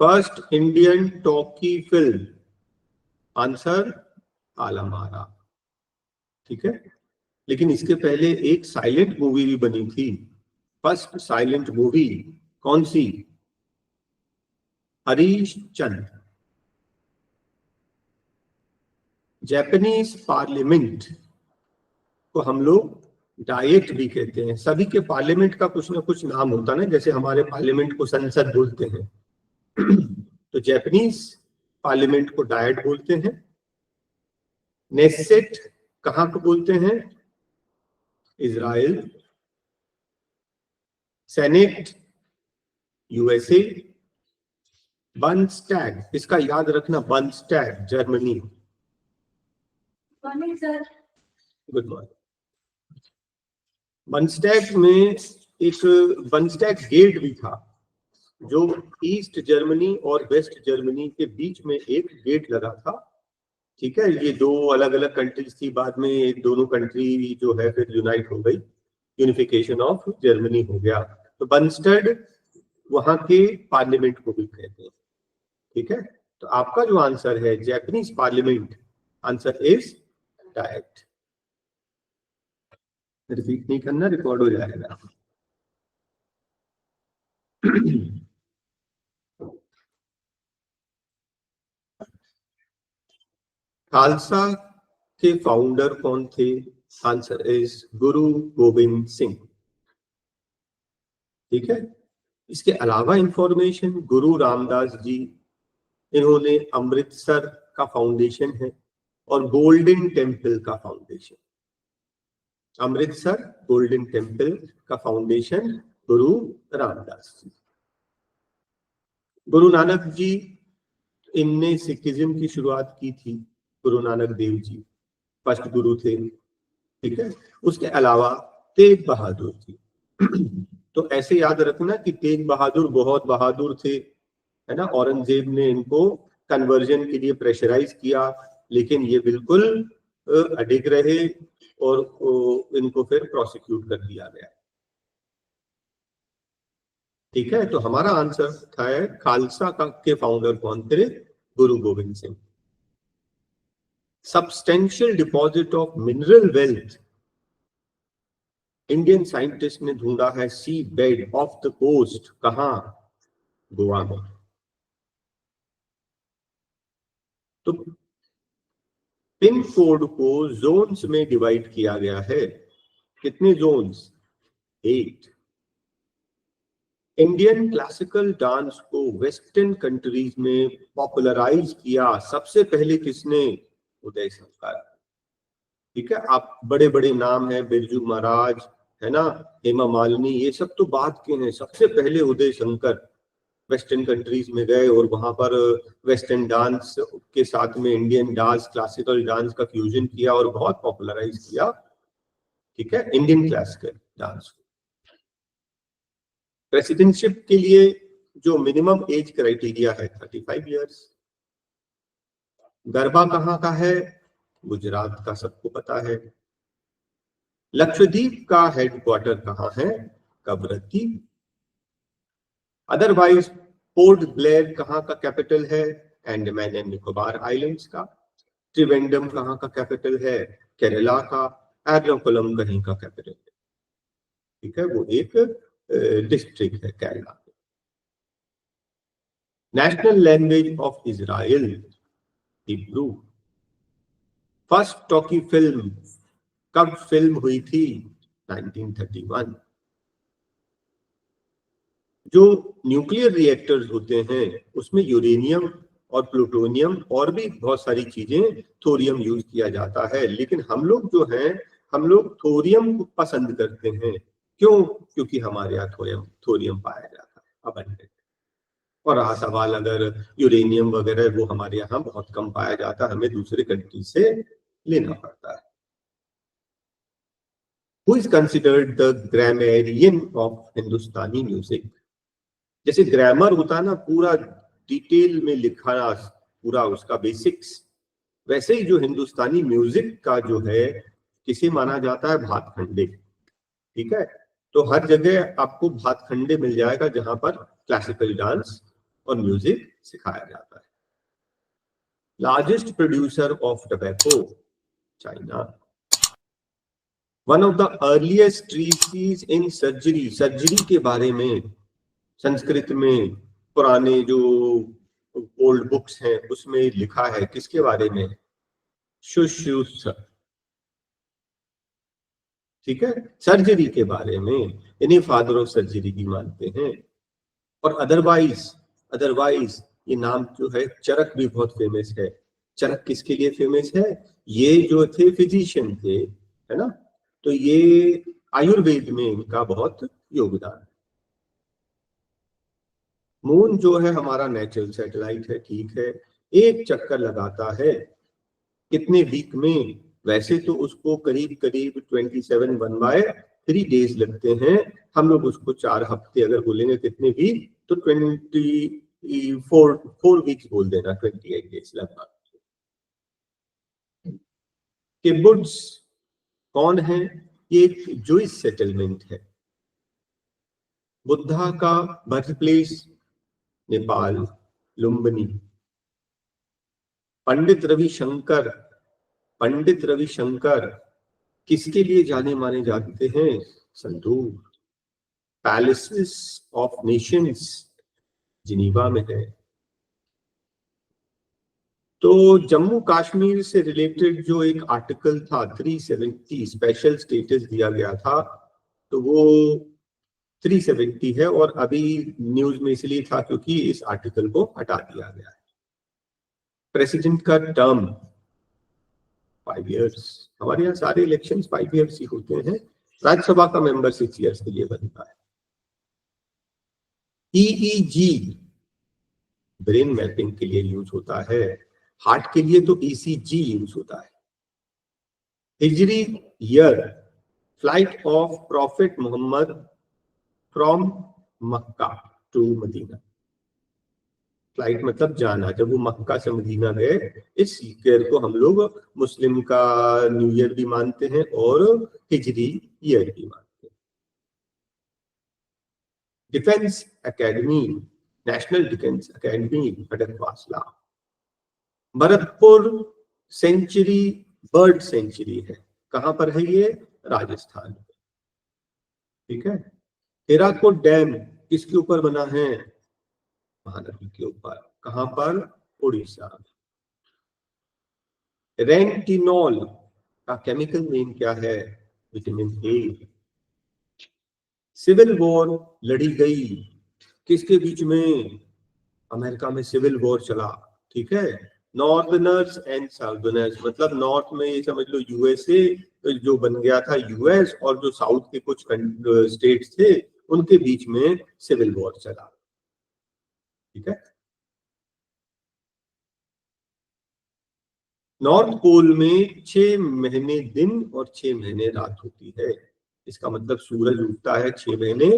First Indian talkie film, answer आलमारा। ठीक है, लेकिन इसके पहले एक साइलेंट मूवी भी बनी थी। फर्स्ट साइलेंट मूवी कौन सी? हरीश चंद्र। जापानीज पार्लियामेंट को हम लोग डायट भी कहते हैं। सभी के पार्लियामेंट का कुछ ना कुछ नाम होता है ना, जैसे हमारे पार्लियामेंट को संसद बोलते हैं तो जापानीज पार्लियामेंट को डायट बोलते हैं। नेसेट कहां को बोलते हैं? इजराइल। Senate USA. बंस्टैग, इसका याद रखना, Bundestag Germany. Good morning. Bundestag में एक बंस्टैग गेट भी था, जो ईस्ट जर्मनी और वेस्ट जर्मनी के बीच में एक गेट लगा था। ठीक है, ये दो अलग अलग कंट्रीज थी, बाद में दोनों कंट्री जो है फिर यूनाइट हो गई, यूनिफिकेशन ऑफ जर्मनी हो गया। तो बंस्टैग वहां के पार्लियामेंट को भी कहते हैं। ठीक है, तो आपका जो आंसर है Japanese parliament, answer is diet. Repeat नहीं करना, रिकॉर्ड हो जाएगा। खालसा के फाउंडर कौन थे? आंसर इज गुरु गोविंद सिंह। ठीक है, इसके अलावा इंफॉर्मेशन, गुरु रामदास जी, इन्होंने अमृतसर का फाउंडेशन है और गोल्डन टेम्पल का फाउंडेशन। अमृतसर गोल्डन टेम्पल का फाउंडेशन गुरु रामदास जी। गुरु नानक जी, इनने सिखिज्म की शुरुआत की थी। गुरु नानक देव जी फर्स्ट गुरु थे। ठीक है, उसके अलावा तेग बहादुर जी तो ऐसे याद रखना कि तेग बहादुर बहुत बहादुर थे, है ना। औरंगजेब ने इनको कन्वर्जन के लिए प्रेशराइज किया, लेकिन ये बिल्कुल अडिग रहे और इनको फिर प्रोसिक्यूट कर दिया गया। ठीक है, तो हमारा आंसर था खालसा के फाउंडर कौन थे? गुरु Govind Singh. Substantial deposit of mineral wealth, Indian scientist ने ढूंढा है सी बेड ऑफ द कोस्ट। कहां? गोवा में। तो पिन कोड को जोन्स में डिवाइड किया गया है। कितने जोन्स? 8। इंडियन क्लासिकल डांस को वेस्टर्न कंट्रीज में पॉपुलराइज किया सबसे पहले किसने? उदय शंकर। ठीक है, आप बड़े बड़े नाम हैं, बिरजू महाराज, है ना, हेमा मालिनी, ये सब तो बात के हैं। सबसे पहले उदय शंकर वेस्टर्न कंट्रीज में गए और वहां पर वेस्टर्न डांस के साथ में इंडियन डांस, क्लासिकल डांस का फ्यूजन किया और बहुत पॉपुलराइज किया। ठीक है, इंडियन क्लासिकल डांस। प्रेसिडेंटशिप के लिए जो मिनिमम एज क्राइटेरिया है 35 इयर्स। गरबा कहाँ का है? गुजरात का, सबको पता है। लक्षद्वीप का हेडक्वार्टर कहाँ है? कवरत्ती। अदरवाइज पोर्ट ब्लेयर कहाँ का कैपिटल है? अंडमान एंड निकोबार आइलैंड्स का। त्रिवेंद्रम कहाँ का कैपिटल है? केरला का। एर्नाकुलम कहीं का कैपिटल है। ठीक है, वो एक डिस्ट्रिक्ट है Kerala. National language of Israel Hebrew. First talkie film कब फिल्म हुई थी? 1931। जो न्यूक्लियर रिएक्टर्स होते हैं उसमें यूरेनियम और प्लूटोनियम और भी बहुत सारी चीजें, थोरियम यूज किया जाता है, लेकिन हम लोग जो हैं, हम लोग थोरियम को पसंद करते हैं। क्यों? क्योंकि हमारे यहाँ थोरियम पाया जाता है अबंडेंट। और रहा सवाल अगर यूरेनियम वगैरह, वो हमारे यहाँ बहुत कम पाया जाता है, हमें दूसरे कंट्री से लेना पड़ता है। Who is considered the grammarian of Hindustani music? जैसे ग्रामर होता है ना, पूरा डिटेल में लिखा, पूरा उसका बेसिक्स, वैसे ही जो हिंदुस्तानी म्यूजिक का जो है, किसे माना जाता है? भातखंडे। ठीक है, तो हर जगह आपको भातखंडे मिल जाएगा जहां पर क्लासिकल डांस और म्यूजिक सिखाया जाता है। Largest producer of tobacco China. One of the earliest treatise in surgery, surgery के बारे में संस्कृत में पुराने जो ओल्ड बुक्स हैं उसमें लिखा है, किसके बारे में? शुश्रूषा, ठीक है, सर्जरी के बारे में। इन्हें फादर ऑफ सर्जरी भी मानते हैं। और अदरवाइज ये नाम जो है, चरक भी बहुत फेमस है। चरक किसके लिए फेमस है? ये जो थे फिजिशियन थे, है ना, तो ये आयुर्वेद में इनका बहुत योगदान है। मून जो है हमारा नेचुरल सैटेलाइट है, ठीक है, एक चक्कर लगाता है कितने वीक में? वैसे तो उसको करीब करीब 27 1/3 डेज लगते हैं। हम लोग उसको 4 हफ्ते अगर बोलेंगे कितने वीक, तो 4 वीक्स बोल देना, 28 डेज लगभग। किबुट्स कौन है? ये एक जूइश सेटलमेंट है। बुद्धा का बर्थ प्लेस नेपाल, लुम्बिनी। पंडित रविशंकर किसके लिए जाने माने जाते हैं? Santoor. Palaces of Nations Geneva में है। तो जम्मू कश्मीर से रिलेटेड जो एक आर्टिकल था 370, स्पेशल स्टेटस दिया गया था, तो वो 370 है, और अभी न्यूज में इसलिए था क्योंकि इस आर्टिकल को हटा दिया गया है। प्रेसिडेंट का टर्म 5 इयर्स। हमारे यहाँ सारे इलेक्शन 5 इयर्स ही होते हैं। राज्यसभा का मेंबर 6 इयर्स के लिए बनता है। EEG ब्रेन मैपिंग के लिए यूज होता है। हार्ट के लिए तो ECG यूज होता है। Hijri year, flight of prophet Muhammad from Mecca to Medina. Flight मतलब जाना, जब वो मक्का से मदीना गए। इस ईयर को हम लोग मुस्लिम का न्यू ईयर भी मानते हैं और हिजरी ईयर भी मानते हैं। Defence academy, national defence academy Khadakwasla. Bharatpur sanctuary bird sanctuary है। कहां पर है ये? राजस्थान में, ठीक है। हीराकुद डैम किसके ऊपर बना है? महानदी के ऊपर। कहां पर? उड़ीसा। रेंटिनॉल का केमिकल नेम क्या है? Vitamin A. सिविल वॉर लड़ी गई किसके बीच में? अमेरिका में सिविल वॉर चला, ठीक है। नॉर्थनर्स एंड साउथर्नर्स, मतलब नॉर्थ में ये समझ लो यूएसए जो बन गया था यूएस, और जो साउथ के कुछ स्टेट्स थे उनके बीच में सिविल वॉर चला, ठीक है। नॉर्थ पोल में 6 महीने दिन और 6 महीने रात होती है। इसका मतलब सूरज उगता है 6 महीने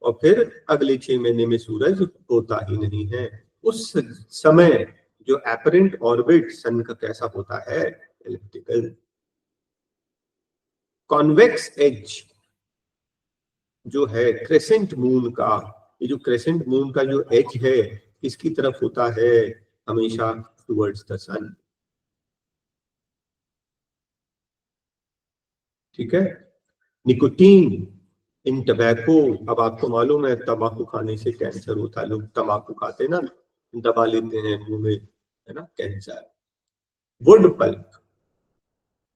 और फिर अगले 6 महीने में सूरज होता ही नहीं है। उस समय जो एपरेंट ऑर्बिट सन का कैसा होता है? एलिप्टिकल। कॉन्वेक्स एज जो है क्रेसेंट मून का, ये जो क्रेसेंट मून का जो एज है किसकी तरफ होता है? हमेशा टुवर्ड्स द सन, ठीक है। निकोटीन इन टबैको, अब आपको मालूम है तंबाकू खाने से कैंसर होता है। लोग तंबाकू खाते हैं ना, दबा लेते हैं मुंह में, है ना, कैंसर। वुड पल्प,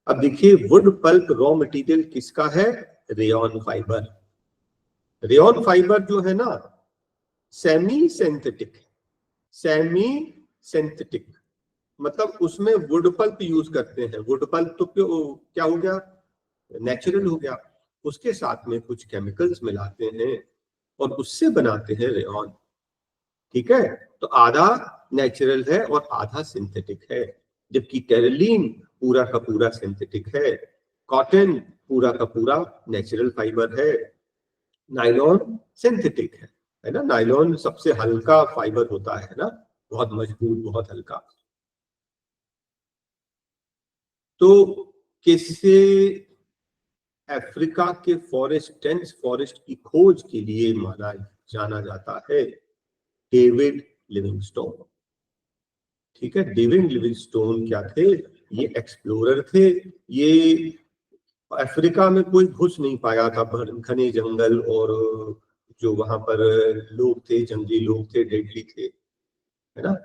अब देखिए वुड पल्प रॉ मटेरियल किसका है? Rayon fibre. रेयॉन फाइबर जो है ना सेमी सिंथेटिक है। सेमी सिंथेटिक मतलब उसमें वुड पल्प यूज करते हैं। वुड पल्प तो क्या हो गया? नेचुरल हो गया। उसके साथ में कुछ केमिकल्स मिलाते हैं और उससे बनाते हैं रेयॉन, ठीक है। तो आधा नेचुरल है और आधा सिंथेटिक है, जबकि टेरिलीन पूरा का पूरा सिंथेटिक है। कॉटन पूरा का पूरा नेचुरल फाइबर है। नायलॉन सिंथेटिक है ना। नायलॉन सबसे हल्का फाइबर होता है ना, बहुत मजबूत, बहुत हल्का। तो किससे अफ्रीका के फॉरेस्ट, डेंस फॉरेस्ट की खोज के लिए माना जाना जाता है? David Livingstone. ठीक है, डेविड लिविंगस्टोन क्या थे? ये एक्सप्लोरर थे। ये अफ्रीका में कोई घुस नहीं पाया था, घने जंगल और जो वहां पर लोग थे, जंगली लोग थे, डेडली थे, है ना,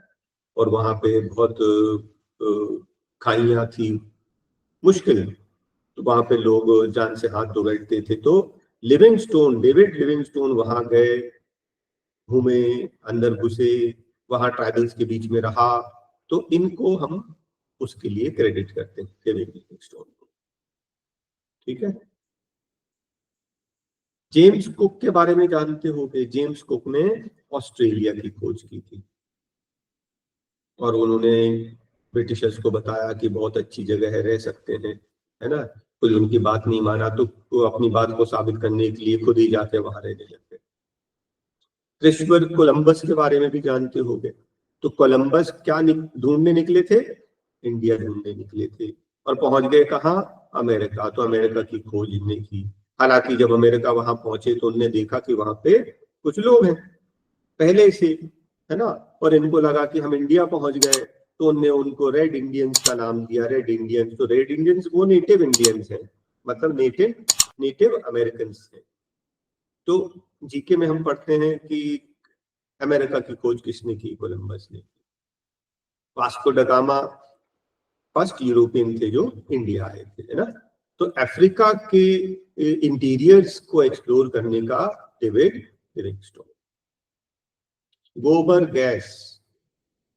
और वहां पे बहुत खाइयां थी, मुश्किल, तो वहां पे लोग जान से हाथ धो बैठते थे। तो लिविंगस्टोन, डेविड लिविंगस्टोन वहां गए, घूमे, अंदर घुसे, वहां ट्राइबल्स के बीच में रहा, तो इनको हम उसके लिए क्रेडिट करते हैं, डेविड लिविंगस्टोन को। ठीक है, जेम्स कुक के बारे में जानते होंगे। जेम्स कुक ने ऑस्ट्रेलिया की खोज की थी और उन्होंने ब्रिटिशर्स को बताया कि बहुत अच्छी जगह है, रह सकते हैं, है ना। कोई उनकी बात नहीं माना तो वो अपनी बात को साबित करने के लिए खुद ही जाके वहां रहने लग गए। क्रिस्टोफर कोलंबस के बारे में भी जानते होंगे। तो कोलंबस क्या ढूंढने निकले थे? इंडिया ढूंढने निकले थे, और पहुंच गए कहाँ? अमेरिका। तो अमेरिका की खोज इनने की। हालांकि जब अमेरिका वहां पहुंचे तो उनने देखा कि वहां पे कुछ लोग हैं पहले से, है ना, और इनको लगा कि हम इंडिया पहुंच गए, तो उनने उनको रेड इंडियंस का नाम दिया, रेड इंडियंस। तो रेड इंडियंस वो नेटिव इंडियंस हैं, मतलब नेटिव अमेरिकन हैं। तो जीके में हम पढ़ते हैं कि अमेरिका की खोज किसने की? कोलंबस ने। Vasco da Gama first European थे जो इंडिया आए थे, है ना। तो अफ्रीका के इंटीरियर्स को एक्सप्लोर करने का डेविड लिविंगस्टोन। गोबर गैस,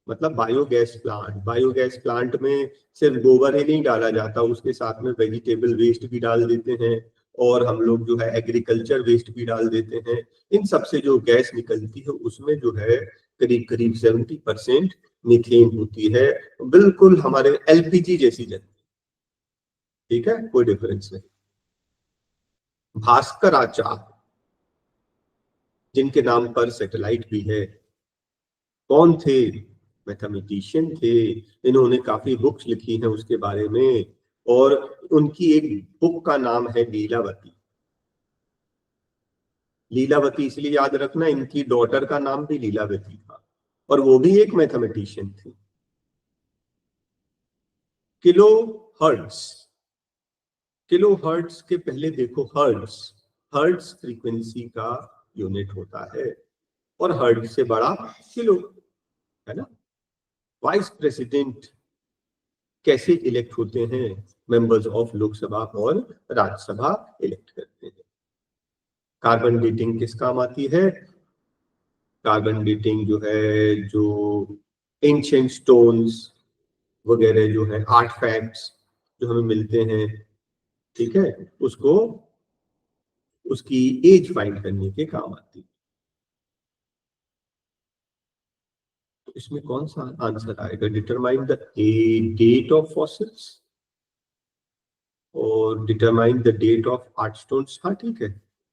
मतलब बायोगैस प्लांट। बायोगैस प्लांट में सिर्फ गोबर ही नहीं डाला जाता, उसके साथ में वेजिटेबल वेस्ट भी डाल देते हैं, और हम लोग जो है एग्रीकल्चर वेस्ट भी डाल देते हैं। इन सब से जो गैस निकलती है उसमें जो है करीब करीब 70% मीथेन होती है, बिल्कुल हमारे एलपीजी जैसी जलती। ठीक है, कोई डिफरेंस नहीं। भास्कर आचार्य, जिनके नाम पर सैटेलाइट भी है, कौन थे? मैथमेटिशियन थे। इन्होंने काफी बुक्स लिखी हैं उसके बारे में, और उनकी एक बुक का नाम है लीलावती। लीलावती इसलिए याद रखना, इनकी डॉटर का नाम भी लीलावती था, और वो भी एक मैथमेटिशियन थी। किलो हर्ट्स, किलो हर्ट्स के पहले देखो, हर्ट्स, हर्ट्स फ्रीक्वेंसी का यूनिट होता है, और हर्ट्ज से बड़ा किलो, है ना। वाइस प्रेसिडेंट कैसे इलेक्ट होते हैं? मेंबर्स ऑफ लोकसभा और राज्यसभा इलेक्ट करते हैं। कार्बन डेटिंग किस काम आती है? कार्बन डेटिंग जो है, जो एंशिएंट स्टोन्स वगैरह जो है, आर्टिफैक्ट्स जो हमें मिलते हैं, ठीक है, उसको, उसकी एज फाइंड करने के काम आती है। तो इसमें कौन सा आंसर आएगा? Determine the date of fossils और determine the date of art stones. हाँ ठीक है,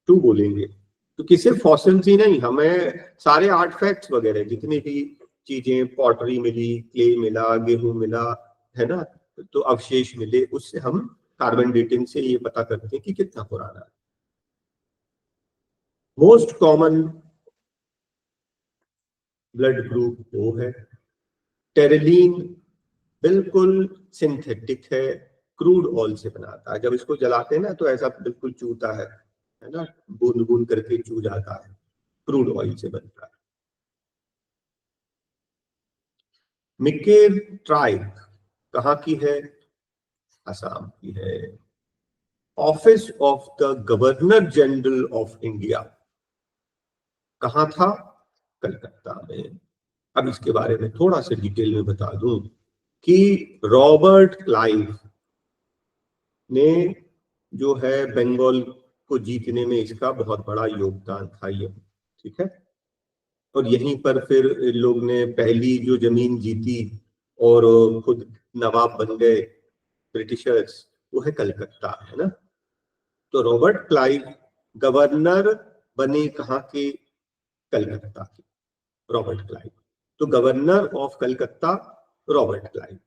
2 बोलेंगे, क्योंकि सिर्फ फॉसिल्स ही नहीं, हमें सारे आर्टिफैक्ट्स वगैरह जितनी भी चीजें, पॉटरी मिली, क्ले मिला, गेहूं मिला, है ना, तो अवशेष मिले, उससे हम कार्बन डेटिंग से ये पता करते हैं कि कितना पुराना है। मोस्ट कॉमन ब्लड ग्रुप वो है टेरेलिन, बिल्कुल सिंथेटिक है, क्रूड ऑयल से बनाता है। जब इसको जलाते हैं ना तो ऐसा बिल्कुल चूता है ना, बूंद बूंद करके चू जाता है, क्रूड ऑयल से बनता है। मिकेर ट्राइब कहाँ की है? असम की है। Office of the governor general of India कहाँ था? कलकत्ता में। अब इसके बारे में थोड़ा सा डिटेल में बता दूं कि रॉबर्ट क्लाइव ने जो है बंगाल को जीतने में इसका बहुत बड़ा योगदान था ये, ठीक है। और यहीं पर फिर लोग ने पहली जो जमीन जीती और खुद नवाब बन गए ब्रिटिशर्स, वो है कलकत्ता, है ना। तो रॉबर्ट क्लाइव गवर्नर बने कहाँ के? कलकत्ता के, रॉबर्ट क्लाइव। तो governor of Calcutta Robert Clive.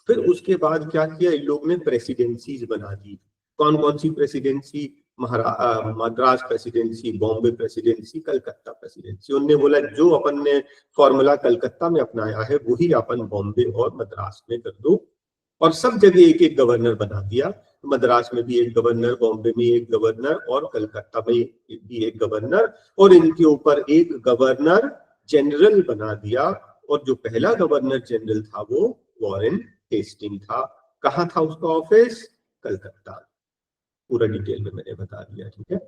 फिर उसके बाद क्या किया इन लोग ने? प्रेसिडेंसीज बना दी। कौन कौन सी presidency? Madras presidency, Bombay presidency, Calcutta presidency. उन्होंने बोला जो अपन ने फॉर्मूला कलकत्ता में अपनाया है वही अपन बॉम्बे और मद्रास में कर दो, और सब जगह एक एक गवर्नर बना दिया। मद्रास में भी एक गवर्नर, बॉम्बे में एक गवर्नर और कलकत्ता में भी एक गवर्नर, और इनके ऊपर एक गवर्नर जनरल बना दिया। और जो पहला गवर्नर जनरल था वो वॉरेन हेस्टिंग था। कहाँ था उसका ऑफिस? कलकत्ता। पूरा डिटेल में मैंने बता दिया, ठीक है।